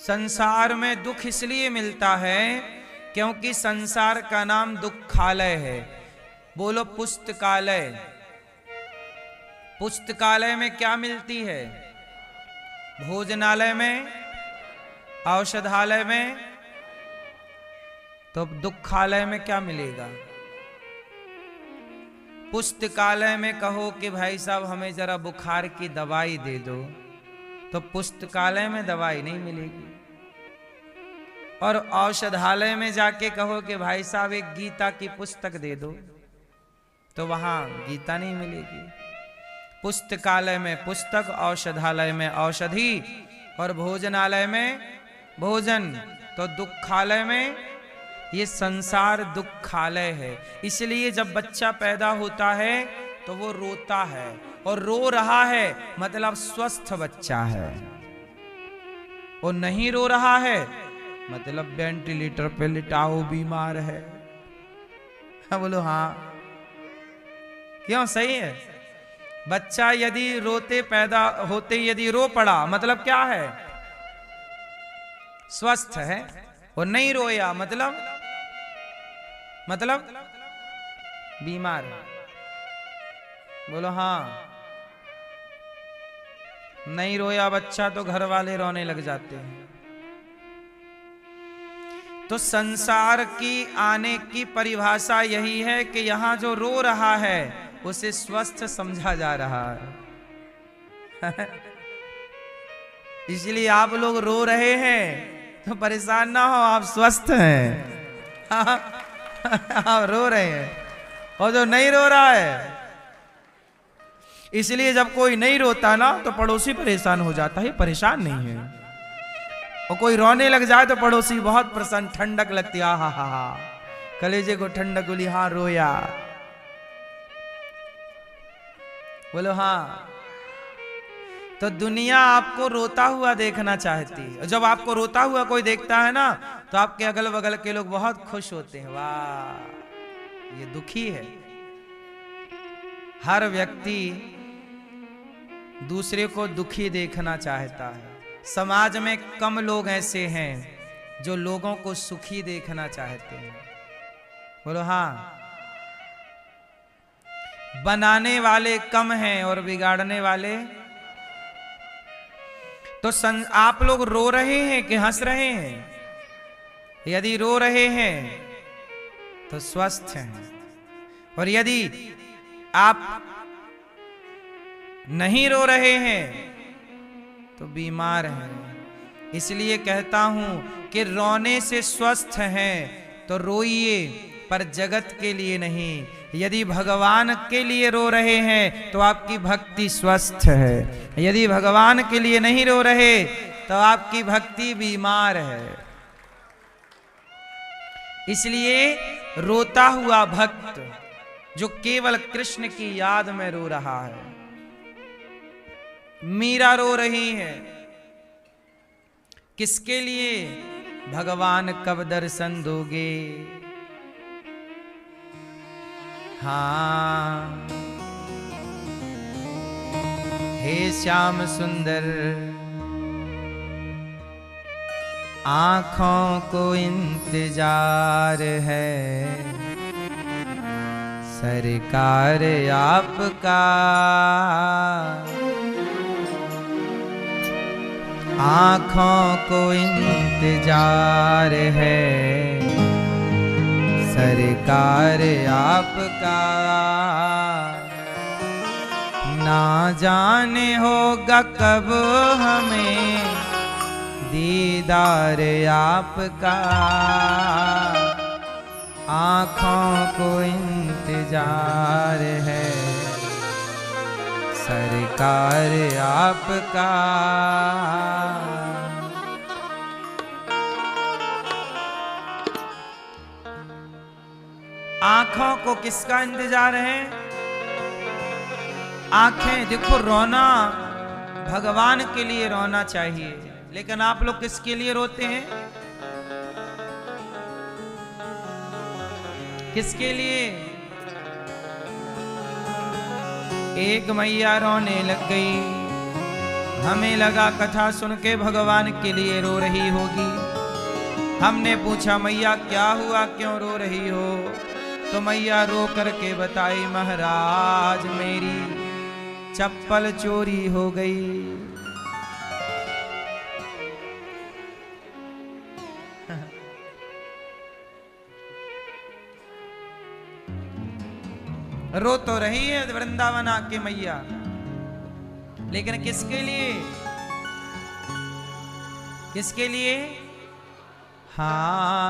संसार में दुख इसलिए मिलता है क्योंकि संसार का नाम दुखालय है। बोलो पुस्तकालय। पुस्तकालय में क्या मिलती है? भोजनालय में, औषधालय में, तो दुखालय में क्या मिलेगा? पुस्तकालय में कहो कि भाई साहब हमें जरा बुखार की दवाई दे दो, तो पुस्तकालय में दवाई नहीं मिलेगी। और औषधालय में जाके कहो कि भाई साहब एक गीता की पुस्तक दे दो, तो वहां गीता नहीं मिलेगी। पुस्तकालय में पुस्तक, औषधालय में औषधि, और भोजनालय में भोजन। तो दुखालय में, ये संसार दुखालय है। इसलिए जब बच्चा पैदा होता है तो वो रोता है, और रो रहा है मतलब स्वस्थ बच्चा है, और नहीं रो रहा है मतलब वेंटिलेटर पे लिटाओ बीमार है। बोलो हाँ, क्यों? सही है। बच्चा यदि रोते पैदा होते यदि रो पड़ा मतलब क्या है? स्वस्थ है। और नहीं रोया मतलब बीमार है। बोलो हाँ। नहीं रोया बच्चा तो घर वाले रोने लग जाते हैं। तो संसार की आने की परिभाषा यही है कि यहां जो रो रहा है उसे स्वस्थ समझा जा रहा है। इसलिए आप लोग रो रहे हैं तो परेशान ना हो, आप स्वस्थ हैं। आप रो रहे हैं। और जो नहीं रो रहा है, इसलिए जब कोई नहीं रोता ना तो पड़ोसी परेशान हो जाता है, परेशान नहीं है। और कोई रोने लग जाए तो पड़ोसी बहुत प्रसन्न, ठंडक लगती है। हा हा हा, कलेजे को ठंडक बोली, हाँ रोया। बोलो हाँ। तो दुनिया आपको रोता हुआ देखना चाहती है। जब आपको रोता हुआ कोई देखता है ना तो आपके अगल बगल के लोग बहुत खुश होते हैं, वाह ये दुखी है। हर व्यक्ति दूसरे को दुखी देखना चाहता है। समाज में कम लोग ऐसे हैं जो लोगों को सुखी देखना चाहते हैं। बोलो हाँ। बनाने वाले कम हैं और बिगाड़ने वाले। तो आप लोग रो रहे हैं कि हंस रहे हैं? यदि रो रहे हैं तो स्वस्थ हैं, और यदि आप नहीं रो रहे हैं तो बीमार हैं। इसलिए कहता हूं कि रोने से स्वस्थ हैं तो रोइए, पर जगत के लिए नहीं। यदि भगवान के लिए रो रहे हैं तो आपकी भक्ति स्वस्थ है। यदि भगवान के लिए नहीं रो रहे तो आपकी भक्ति बीमार है। इसलिए रोता हुआ भक्त जो केवल कृष्ण की याद में रो रहा है। मीरा रो रही है, किसके लिए? भगवान कब दर्शन दोगे? हाँ, हे श्याम सुंदर, आंखों को इंतजार है, सरकार आपका। आंखों को इंतजार है, सरकार आपका। ना जाने होगा कब हमें दीदार आपका। आँखों को इंतजार है, सरकार आपका। आंखों को किसका इंतजार है? आंखें देखो, रोना भगवान के लिए रोना चाहिए, लेकिन आप लोग किसके लिए रोते हैं? किसके लिए? एक मैया रोने लग गई, हमें लगा कथा सुन के भगवान के लिए रो रही होगी। हमने पूछा मैया क्या हुआ, क्यों रो रही हो? तो मैया रो करके बताई, महाराज मेरी चप्पल चोरी हो गई। रो तो रही है वृंदावन आके मैया, लेकिन किसके लिए? किसके लिए? हाँ,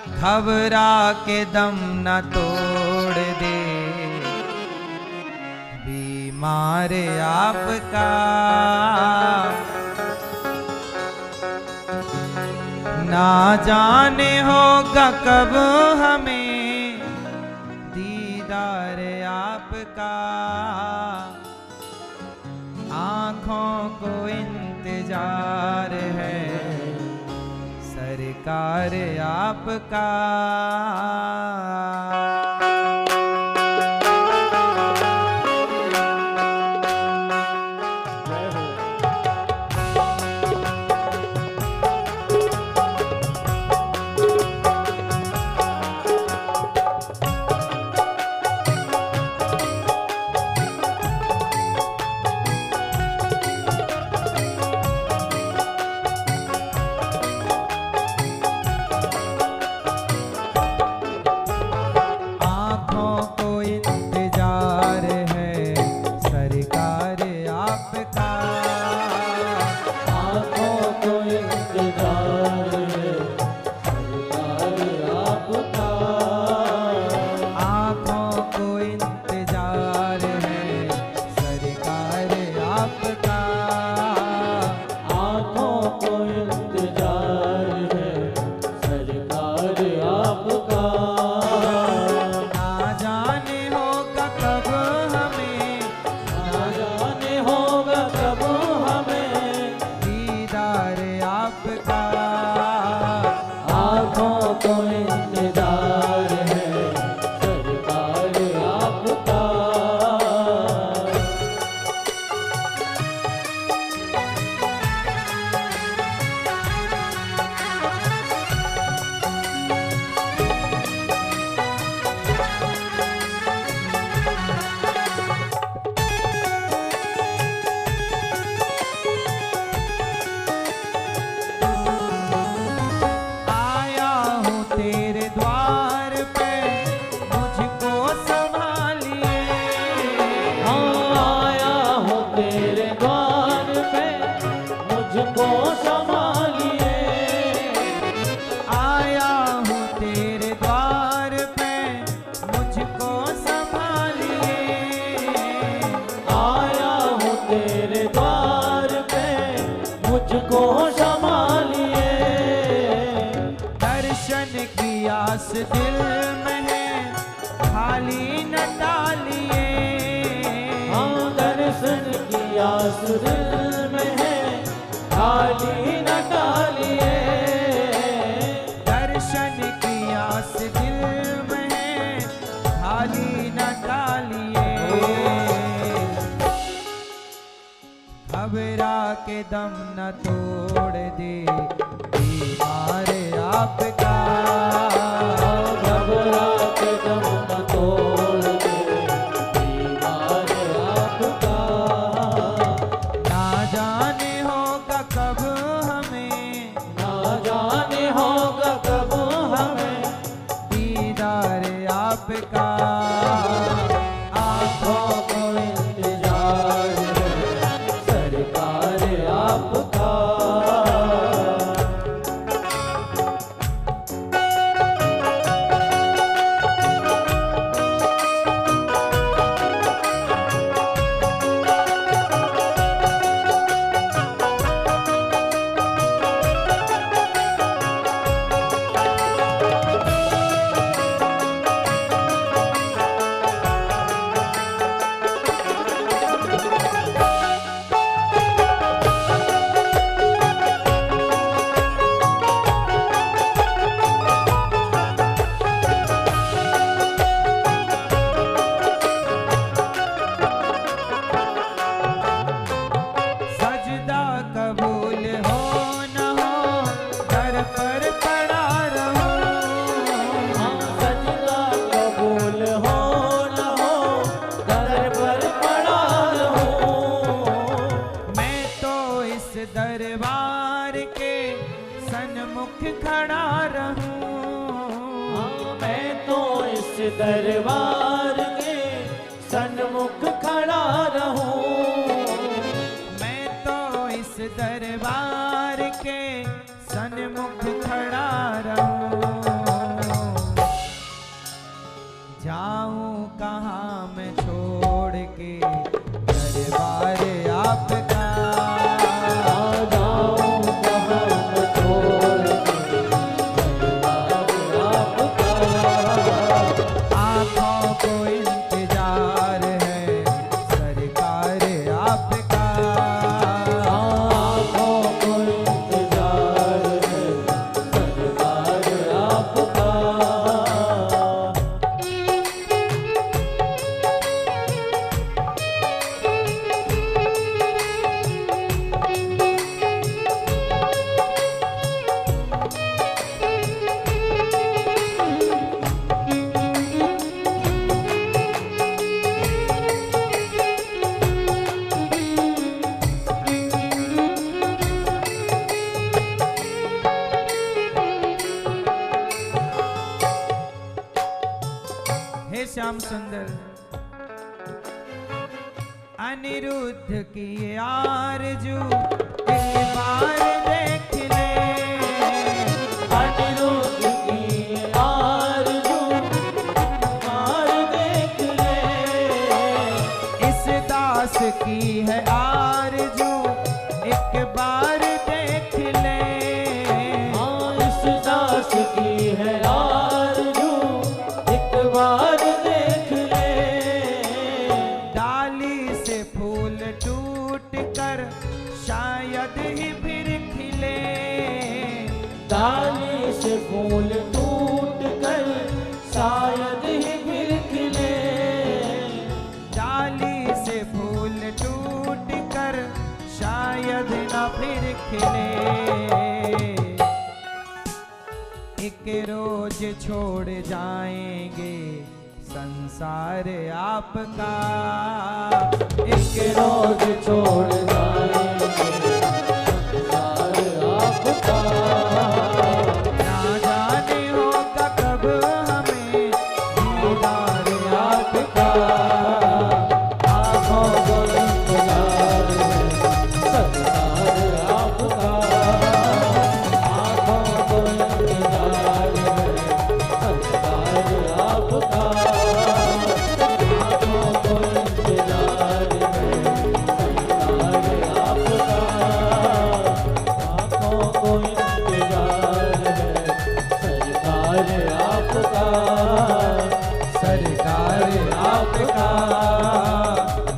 घबरा के दम न तोड़ दे बीमार आपका, ना जाने होगा कब हमें दीदार आपका। आँखों को इंतजार है सरकार आपका। दिल में है खाली न डालिए, हाँ दर्शन की आस दिल में है खाली न डालिए, दर्शन की आस दिल में है खाली न डालिए। घबरा के दम न तोड़ दे बीमार आपका, घबरा के दम न तोड़ दे बीमार आपका, ना जाने होगा कब हमें, ना जाने होगा कब हमें दीदार आपका। आँखों को इंतजार है सरकार आपका। दरबार के सन्मुख खड़ा रहूं। मैं तो इस दरबार के सन्मुख खड़ा रहूं। मैं तो इस दरबार के सन्मुख खड़ा रहूं। जाऊं कहाँ मैं छोड़ के दरबार आपका। जाऊं कहाँ मैं छोड़ के दरबार आपका। आँखों को इंतजार है सरकार आपका। आँखों को इंतजार है सरकार आपका। हे श्याम सुंदर, अनिरुद्ध की आरजू एक बार देख ले। अनिरुद्ध की आरज़ू बार देख ले। इस दास की है आरजू एक बार देख ले। हाँ, इस दास की है आरज़ू एक बार देख ले। डाली से फूल टूट कर शायद ही फिर खिले। डाली से फूल टूट कर शायद ही फिर खिले। डाली से फूल टूट कर शायद न फिर खिले। एक रोज छोड़ जाएंगे संसार आपका। एक रोज छोड़ जाएंगे संसार आपका। ना जाने होगा कब हमें दीदार आपका। आँखों को इंतजार है सरकार आपका। आँखों को इंतजार है सरकार आपका। आँखों को इंतजार है सरकार आपका। आँखों को इंतजार है सरकार आपका। सरकार आपका,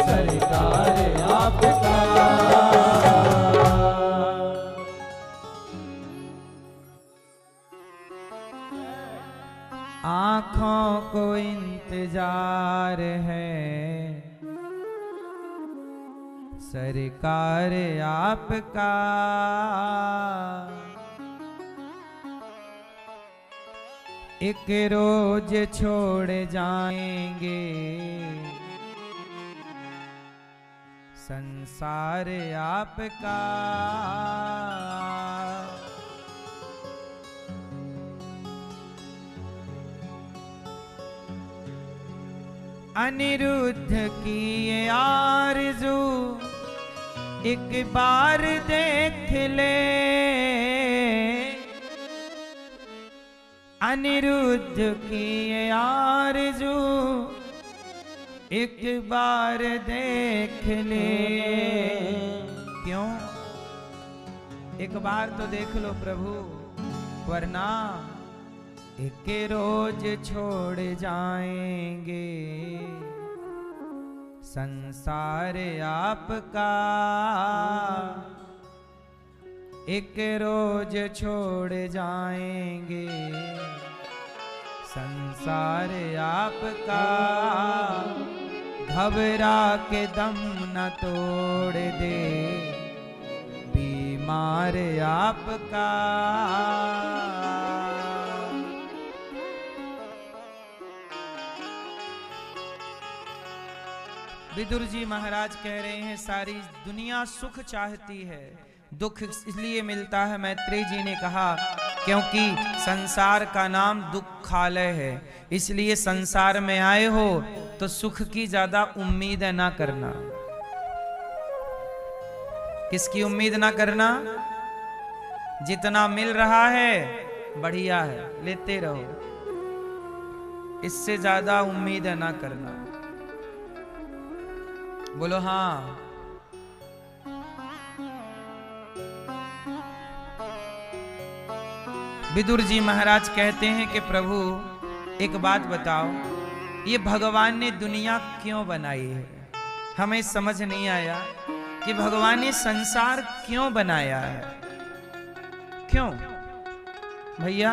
सरकार आपका। आँखों को इंतजार है सरकार आपका। एक रोज छोड़ जाएंगे संसार आपका। अनिरुद्ध की ये आरज़ू एक बार देख ले। अनिरुद्ध की ये आरज़ू एक बार देख ले। क्यों? एक बार तो देख लो प्रभु, वरना एक रोज छोड़ जाएंगे संसार आपका। एक रोज छोड़ जाएंगे संसार आपका। घबरा के दम न तोड़ दे बीमार आपका। विदुर जी महाराज कह रहे हैं, सारी दुनिया सुख चाहती है दुख इसलिए मिलता है, मैत्रेय जी ने कहा, क्योंकि संसार का नाम दुखालय है। इसलिए संसार में आए हो तो सुख की ज्यादा उम्मीद ना करना। किसकी उम्मीद ना करना? जितना मिल रहा है बढ़िया है, लेते रहो, इससे ज्यादा उम्मीद ना करना। बोलो हाँ। विदुर जी महाराज कहते हैं कि प्रभु एक बात बताओ, ये भगवान ने दुनिया क्यों बनाई है? हमें समझ नहीं आया कि भगवान ने संसार क्यों बनाया है। क्यों भैया?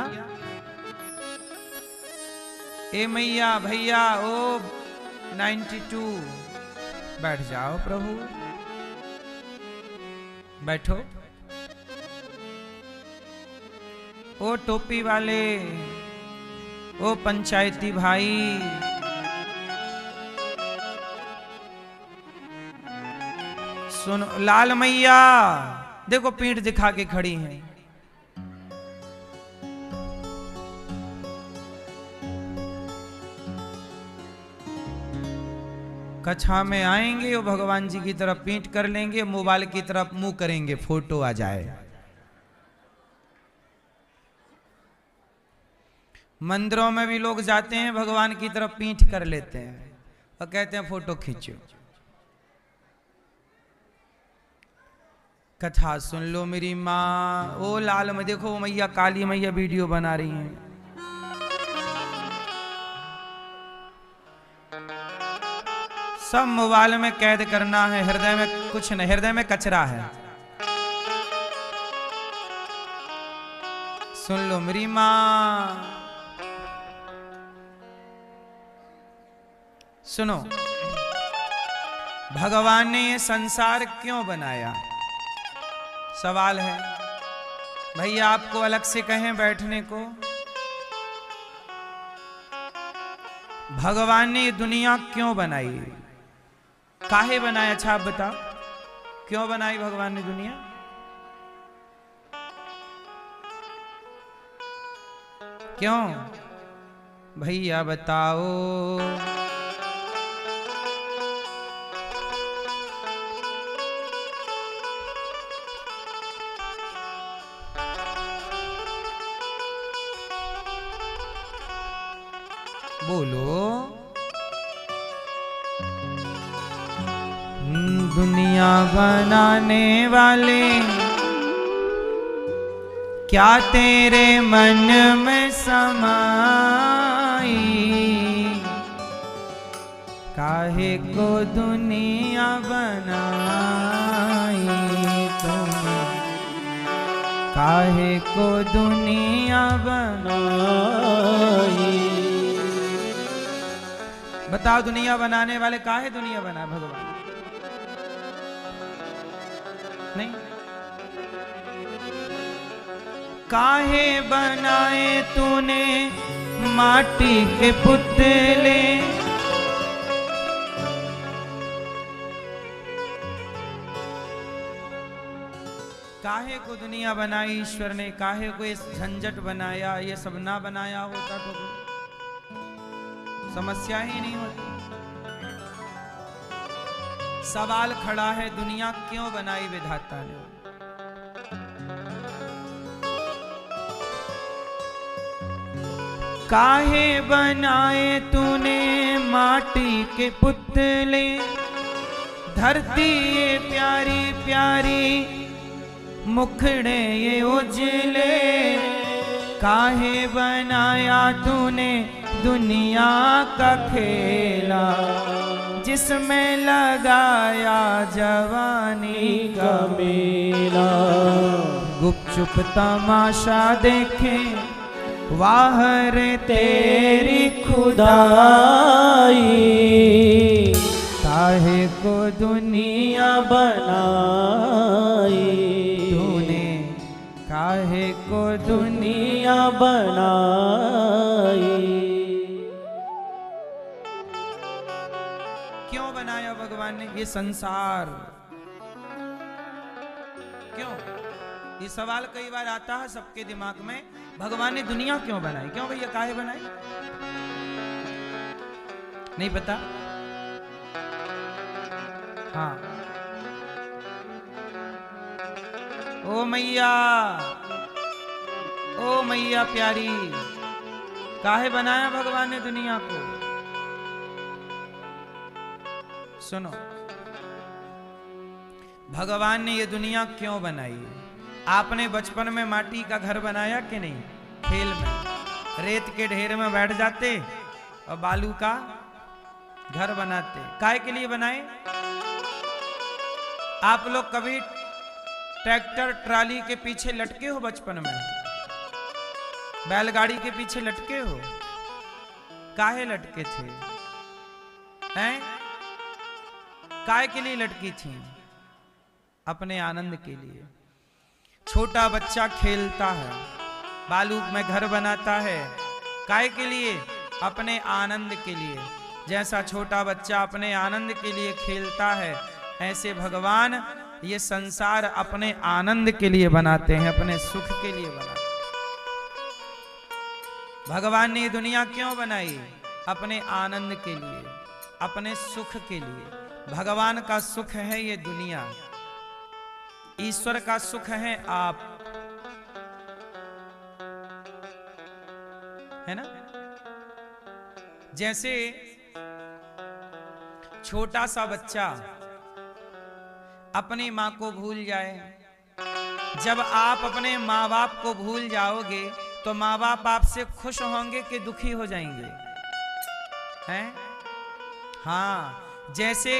ए मैया भैया, ओ 92 बैठ जाओ प्रभु, बैठो। ओ टोपी वाले, ओ पंचायती भाई, सुनो। लाल मैया देखो पीठ दिखा के खड़ी हैं। कक्षा में आएंगे वो भगवान जी की तरफ पीठ कर लेंगे, मोबाइल की तरफ मुंह करेंगे, फोटो आ जाए। मंदिरों में भी लोग जाते हैं, भगवान की तरफ पीठ कर लेते हैं और कहते हैं फोटो खींचो। कथा सुन लो मेरी माँ। ओ लाल में देखो मैया, काली मैया वीडियो बना रही हैं। सब मोबाइल में कैद करना है, हृदय में कुछ नहीं, हृदय में कचरा है। सुन लो मेरी माँ, सुनो। भगवान ने ये संसार क्यों बनाया? सवाल है भैया। आपको अलग से कहें बैठने को? भगवान ने ये दुनिया क्यों बनाई? काहे बनाया? अच्छा आप बताओ, क्यों बनाई भगवान ने दुनिया? क्यों भैया बताओ। बोलो। दुनिया बनाने वाले क्या तेरे मन में समाई, काहे को दुनिया बनाई तुमने, काहे को दुनिया बनाई। बताओ दुनिया बनाने वाले काहे दुनिया बना? भगवान नहीं। काहे बनाए तूने माटी के पुतले, काहे को दुनिया बनाई ईश्वर ने? काहे को इस झंझट बनाया? ये सब ना बनाया होता तो समस्या ही नहीं होती। सवाल खड़ा है, दुनिया क्यों बनाई विधाता ने? काहे बनाए तूने माटी के पुतले, धरती ये प्यारी प्यारी, मुखड़े ये उजले, काहे बनाया तूने दुनिया का खेला, जिसमें लगाया जवानी का मेला। गुपचुप तमाशा देखे वाह रे तेरी खुदाई, काहे को दुनिया बनाई तूने, काहे को दुनिया बनाई। क्यों बनाया भगवान ने ये संसार? क्यों? ये सवाल कई बार आता है सबके दिमाग में, भगवान ने दुनिया क्यों बनाई? क्यों भैया, काहे बनाई? नहीं पता? हाँ। ओ मैया, ओ मैया प्यारी, काहे बनाया भगवान ने दुनिया को? सुनो, भगवान ने ये दुनिया क्यों बनाई? आपने बचपन में माटी का घर बनाया कि नहीं? खेल में रेत के ढेर में बैठ जाते और बालू का घर बनाते। काहे के लिए बनाए? आप लोग कभी ट्रैक्टर ट्राली के पीछे लटके हो? बचपन में बैलगाड़ी के पीछे लटके हो? काहे लटके थे? हैं? काहे के लिए लटकी थी? अपने आनंद के लिए। छोटा बच्चा खेलता है, बालू में घर बनाता है, काहे के लिए? अपने आनंद के लिए। जैसा छोटा बच्चा अपने आनंद के लिए खेलता है, ऐसे भगवान ये संसार अपने आनंद के लिए बनाते हैं, अपने सुख के लिए बनाते हैं। भगवान ने ये दुनिया क्यों बनाई? अपने आनंद के लिए, अपने सुख के लिए। भगवान का सुख है ये दुनिया, ईश्वर का सुख है आप, है ना? जैसे छोटा सा बच्चा अपनी मां को भूल जाए, जब आप अपने माँ बाप को भूल जाओगे तो माँ बाप आपसे खुश होंगे कि दुखी हो जाएंगे? हैं? हाँ, जैसे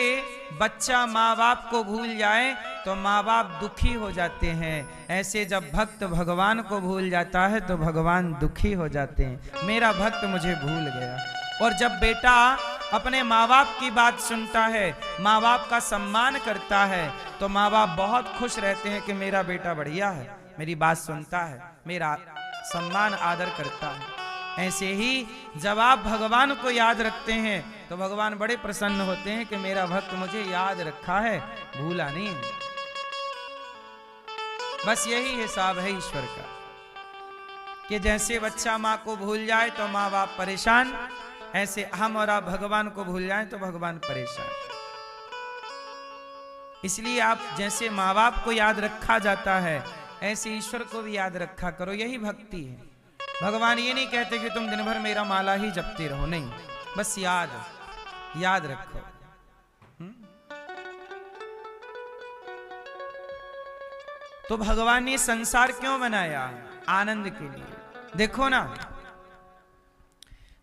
बच्चा माँ बाप को भूल जाए तो माँ बाप दुखी हो जाते हैं, ऐसे जब भक्त भगवान को भूल जाता है तो भगवान दुखी हो जाते हैं। मेरा भक्त मुझे भूल गया। और जब बेटा अपने माँ बाप की बात सुनता है, माँ बाप का सम्मान करता है, तो माँ बाप बहुत खुश रहते हैं कि मेरा बेटा बढ़िया है, मेरी बात सुनता है, मेरा सम्मान आदर करता है। ऐसे ही जब आप भगवान को याद रखते हैं तो भगवान बड़े प्रसन्न होते हैं कि मेरा भक्त मुझे याद रखा है, भूला नहीं। बस यही हिसाब है ईश्वर का कि जैसे बच्चा माँ को भूल जाए तो माँ बाप परेशान, ऐसे हम और आप भगवान को भूल जाएं तो भगवान परेशान। इसलिए आप जैसे माँ बाप को याद रखा जाता है, ऐसे ईश्वर को भी याद रखा करो, यही भक्ति है। भगवान ये नहीं कहते कि तुम दिन भर मेरा माला ही जपते रहो, नहीं, बस याद रखो। तो भगवान ने संसार क्यों बनाया? आनंद के लिए। देखो ना,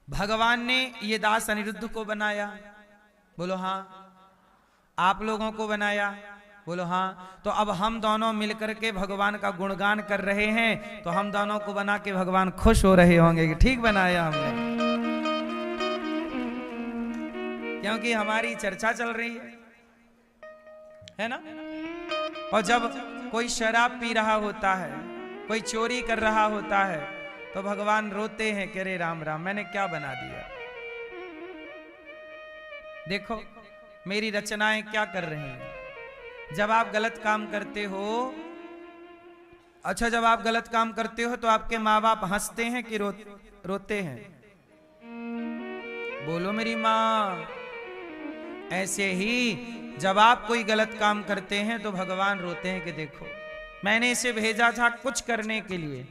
भगवान ने ये दास अनिरुद्ध को बनाया, बोलो हाँ। आप लोगों को बनाया, बोलो हाँ। तो अब हम दोनों मिलकर के भगवान का गुणगान कर रहे हैं, तो हम दोनों को बना के भगवान खुश हो रहे होंगे कि ठीक बनाया हमने, क्योंकि हमारी चर्चा चल रही है ना? और जब कोई शराब पी रहा होता है, कोई चोरी कर रहा होता है, तो भगवान रोते हैं कि अरे राम राम, मैंने क्या बना दिया। देखो मेरी रचनाएं क्या कर रही हैं। जब आप गलत काम करते हो, अच्छा जब आप गलत काम करते हो तो आपके माँ बाप हंसते हैं कि रोते हैं? बोलो मेरी माँ। ऐसे ही जब आप कोई गलत काम करते हैं तो भगवान रोते हैं कि देखो मैंने इसे भेजा था कुछ करने के लिए,